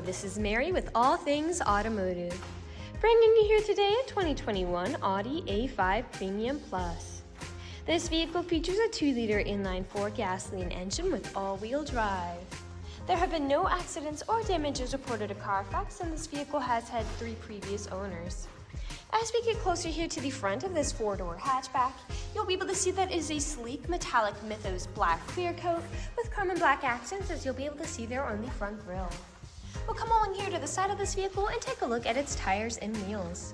this is Mary with All Things Automotive, bringing you here today a 2021 Audi A5 Premium Plus. This vehicle features a 2-liter inline-4 gasoline engine with all-wheel drive. There have been no accidents or damages reported to CARFAX, and this vehicle has had 3 previous owners. As we get closer here to the front of this 4-door hatchback, you'll be able to see that it is a sleek Metallic Mythos Black clear coat with chrome and black accents, as you'll be able to see there on the front grille. We'll come along here to the side of this vehicle and take a look at its tires and wheels.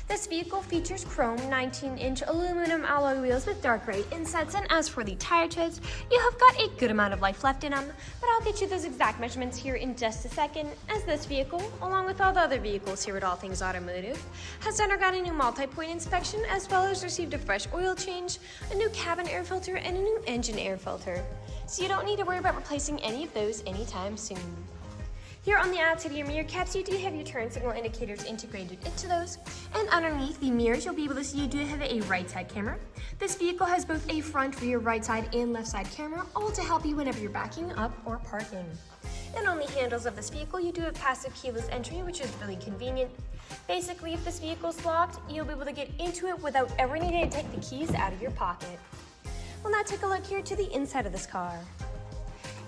This vehicle features chrome 19-inch aluminum alloy wheels with dark gray insets, and as for the tire treads, you have got a good amount of life left in them, but I'll get you those exact measurements here in just a second, as this vehicle, along with all the other vehicles here at All Things Automotive, has undergone a new multi-point inspection, as well as received a fresh oil change, a new cabin air filter, and a new engine air filter. So you don't need to worry about replacing any of those anytime soon. Here on the outside of your mirror caps, you do have your turn signal indicators integrated into those, and underneath the mirrors, you'll be able to see you do have a right side camera. This vehicle has both a front, rear, right side, and left side camera, all to help you whenever you're backing up or parking. And on the handles of this vehicle, you do have passive keyless entry, which is really convenient. Basically, if this vehicle's locked, you'll be able to get into it without ever needing to take the keys out of your pocket. We'll now take a look here to the inside of this car.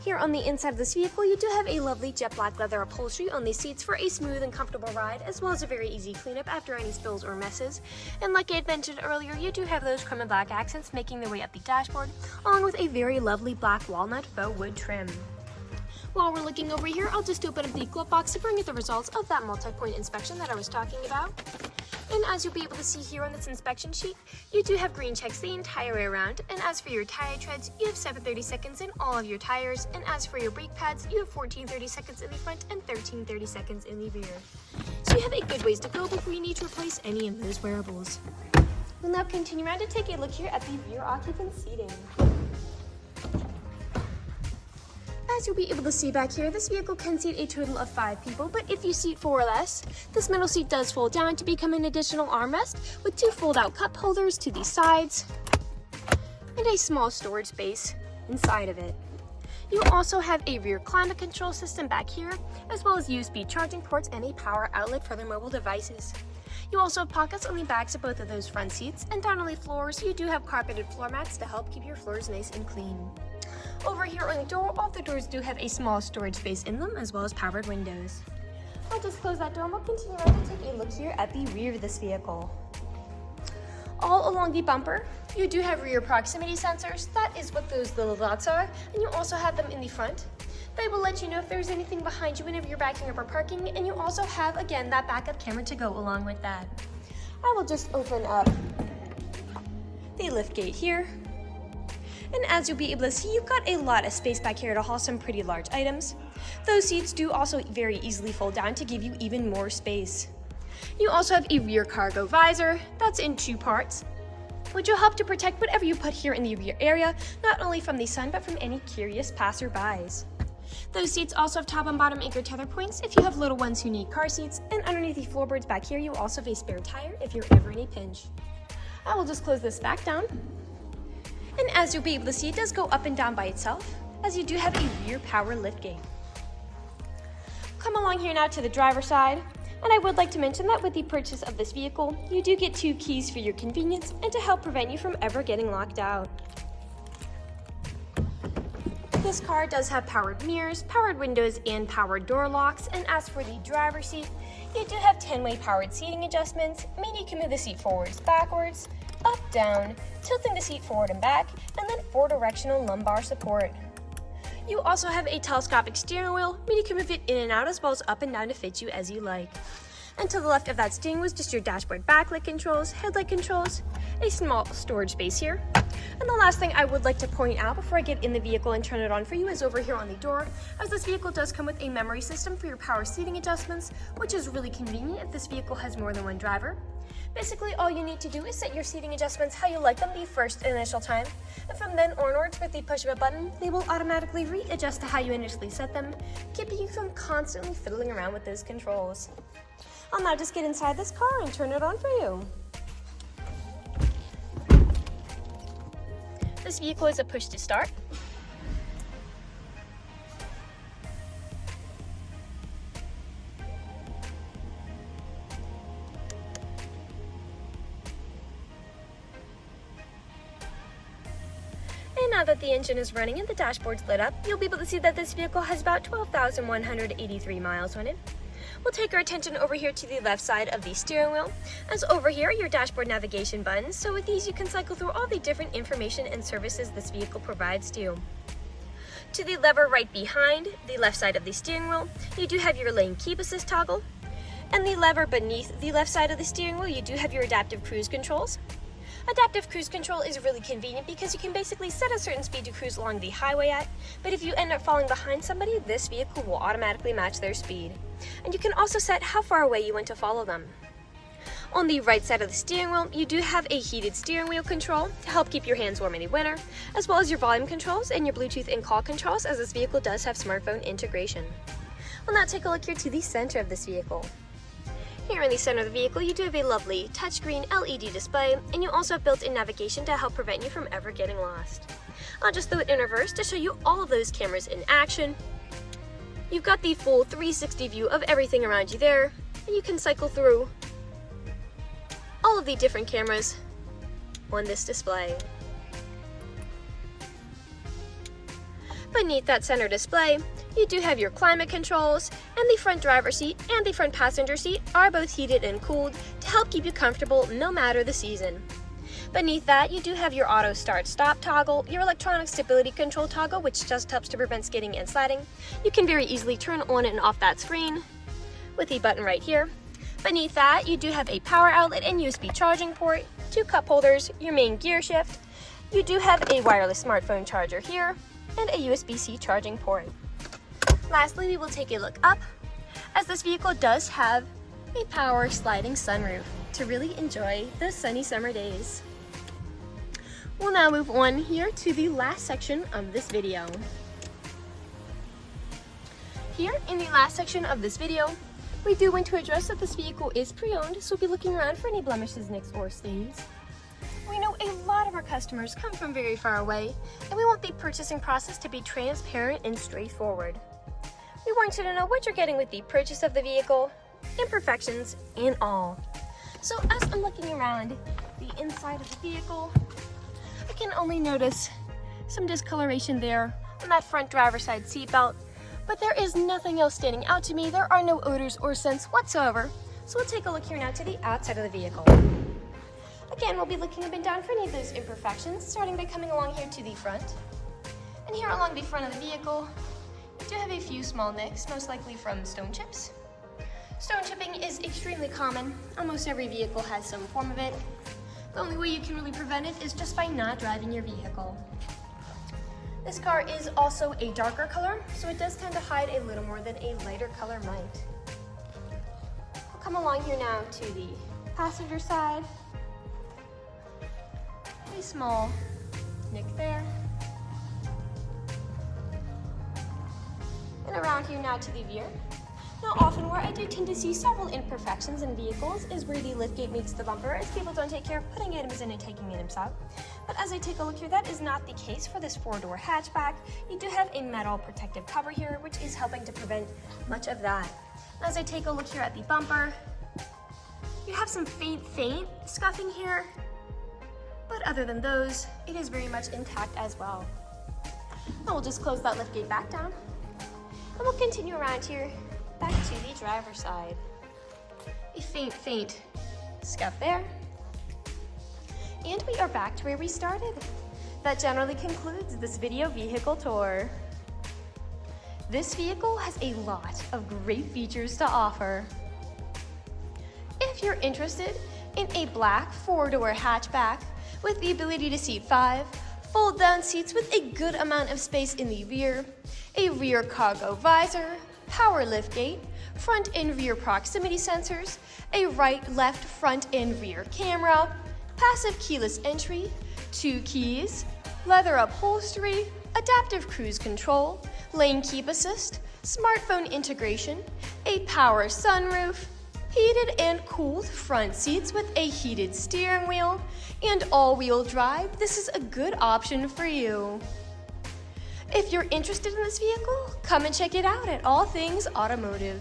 Here on the inside of this vehicle, you do have a lovely jet black leather upholstery on the seats for a smooth and comfortable ride, as well as a very easy cleanup after any spills or messes. And like I had mentioned earlier, you do have those chrome and black accents making their way up the dashboard, along with a very lovely black walnut faux wood trim. While we're looking over here, I'll just open up the glove box to bring you the results of that multi-point inspection that I was talking about. And as you'll be able to see here on this inspection sheet, you do have green checks the entire way around, and as for your tire treads, you have 7 30-seconds in all of your tires, and as for your brake pads, you have 14 30-seconds in the front and 13 30-seconds in the rear. So you have a good ways to go before you need to replace any of those wearables. We'll now continue around to take a look here at the rear occupant seating. As you'll be able to see back here, this vehicle can seat a total of 5 people, but if you seat 4 or less, this middle seat does fold down to become an additional armrest with 2 fold-out cup holders to the sides and a small storage space inside of it. You also have a rear climate control system back here, as well as USB charging ports and a power outlet for their mobile devices. You also have pockets on the backs of both of those front seats, and down on the floors, you do have carpeted floor mats to help keep your floors nice and clean. Over here on the door, all the doors do have a small storage space in them, as well as powered windows. I'll just close that door and we'll continue on to take a look here at the rear of this vehicle. All along the bumper, you do have rear proximity sensors. That is what those little dots are, and you also have them in the front. They will let you know if there's anything behind you whenever you're backing up or parking, and you also have, again, that backup camera to go along with that. I will just open up the lift gate here. And as you'll be able to see, you've got a lot of space back here to haul some pretty large items. Those seats do also very easily fold down to give you even more space. You also have a rear cargo visor that's in 2 parts, which will help to protect whatever you put here in the rear area, not only from the sun, but from any curious passerbys. Those seats also have top and bottom anchor tether points if you have little ones who need car seats, and underneath the floorboards back here, you also have a spare tire if you're ever in a pinch. I will just close this back down. And as you'll be able to see, it does go up and down by itself, as you do have a rear power liftgate. Come along here now to the driver's side, and I would like to mention that with the purchase of this vehicle, you do get 2 keys for your convenience and to help prevent you from ever getting locked out. This car does have powered mirrors, powered windows, and powered door locks, and as for the driver's seat, you do have 10-way powered seating adjustments, meaning you can move the seat forwards, backwards, up, down, tilting the seat forward and back, and then 4-directional lumbar support. You also have a telescopic steering wheel, meaning you can move it in and out as well as up and down to fit you as you like. And to the left of that steering wheel is just your dashboard backlight controls, headlight controls, a small storage space here. And the last thing I would like to point out before I get in the vehicle and turn it on for you is over here on the door, as this vehicle does come with a memory system for your power seating adjustments, which is really convenient if this vehicle has more than one driver. Basically, all you need to do is set your seating adjustments how you like them the first initial time, and from then onwards, with the push of a button, they will automatically readjust to how you initially set them, keeping you from constantly fiddling around with those controls. I'll now just get inside this car and turn it on for you. This vehicle is a push to start. Now that the engine is running and the dashboard's lit up, you'll be able to see that this vehicle has about 12,183 miles on it. We'll take our attention over here to the left side of the steering wheel, as over here are your dashboard navigation buttons, so with these you can cycle through all the different information and services this vehicle provides to you. To the lever right behind the left side of the steering wheel, you do have your lane keep assist toggle, and the lever beneath the left side of the steering wheel, you do have your adaptive cruise controls. Adaptive cruise control is really convenient because you can basically set a certain speed to cruise along the highway at, but if you end up falling behind somebody, this vehicle will automatically match their speed. And you can also set how far away you want to follow them. On the right side of the steering wheel, you do have a heated steering wheel control to help keep your hands warm in the winter, as well as your volume controls and your Bluetooth and call controls, as this vehicle does have smartphone integration. We'll now take a look here to the center of this vehicle. Here in the center of the vehicle, you do have a lovely touchscreen LED display, and you also have built-in navigation to help prevent you from ever getting lost. I'll just throw it in reverse to show you all of those cameras in action. You've got the full 360 view of everything around you there, and you can cycle through all of the different cameras on this display. Beneath that center display, you do have your climate controls, and the front driver's seat and the front passenger seat are both heated and cooled to help keep you comfortable no matter the season. Beneath that, you do have your auto start stop toggle, your electronic stability control toggle, which just helps to prevent skidding and sliding. You can very easily turn on and off that screen with the button right here. Beneath that, you do have a power outlet and USB charging port, 2 cup holders, your main gear shift. You do have a wireless smartphone charger here, and a USB-C charging port. Lastly, we will take a look up, as this vehicle does have a power sliding sunroof to really enjoy the sunny summer days. We'll now move on here to the last section of this video. Here in the last section of this video, we do want to address that this vehicle is pre-owned, so we'll be looking around for any blemishes, nicks, or stains. We know a lot of our customers come from very far away, and we want the purchasing process to be transparent and straightforward. We want you to know what you're getting with the purchase of the vehicle, imperfections, and all. So as I'm looking around the inside of the vehicle, I can only notice some discoloration there on that front driver's side seatbelt, but there is nothing else standing out to me. There are no odors or scents whatsoever. So we'll take a look here now to the outside of the vehicle. Again, we'll be looking up and down for any of those imperfections, starting by coming along here to the front. And here along the front of the vehicle, we do have a few small nicks, most likely from stone chips. Stone chipping is extremely common. Almost every vehicle has some form of it. The only way you can really prevent it is just by not driving your vehicle. This car is also a darker color, so it does tend to hide a little more than a lighter color might. We'll come along here now to the passenger side. A small nick there. And around here now to the rear. Now often where I do tend to see several imperfections in vehicles is where the liftgate meets the bumper, as people don't take care of putting items in and taking items out. But as I take a look here, that is not the case for this 4-door hatchback. You do have a metal protective cover here, which is helping to prevent much of that. As I take a look here at the bumper, you have some faint scuffing here, but other than those, it is very much intact as well. Now we'll just close that liftgate back down, and we'll continue around here back to the driver's side. A faint scuff there. And we are back to where we started. That generally concludes this video vehicle tour. This vehicle has a lot of great features to offer. If you're interested in a black 4-door hatchback with the ability to seat 5, fold down seats with a good amount of space in the rear, a rear cargo visor, power liftgate, front and rear proximity sensors, a right, left, front and rear camera, passive keyless entry, 2 keys, leather upholstery, adaptive cruise control, lane keep assist, smartphone integration, a power sunroof, heated and cooled front seats with a heated steering wheel, and all-wheel drive, this is a good option for you. If you're interested in this vehicle, come and check it out at All Things Automotive,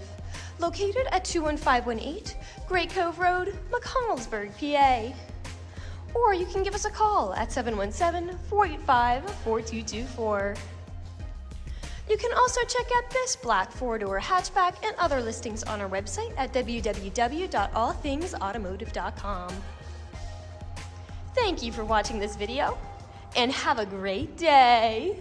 located at 21518 Great Cove Road, McConnellsburg, PA. or you can give us a call at 717-485-4224. You can also check out this black four-door hatchback and other listings on our website at www.allthingsautomotive.com. Thank you for watching this video, and have a great day!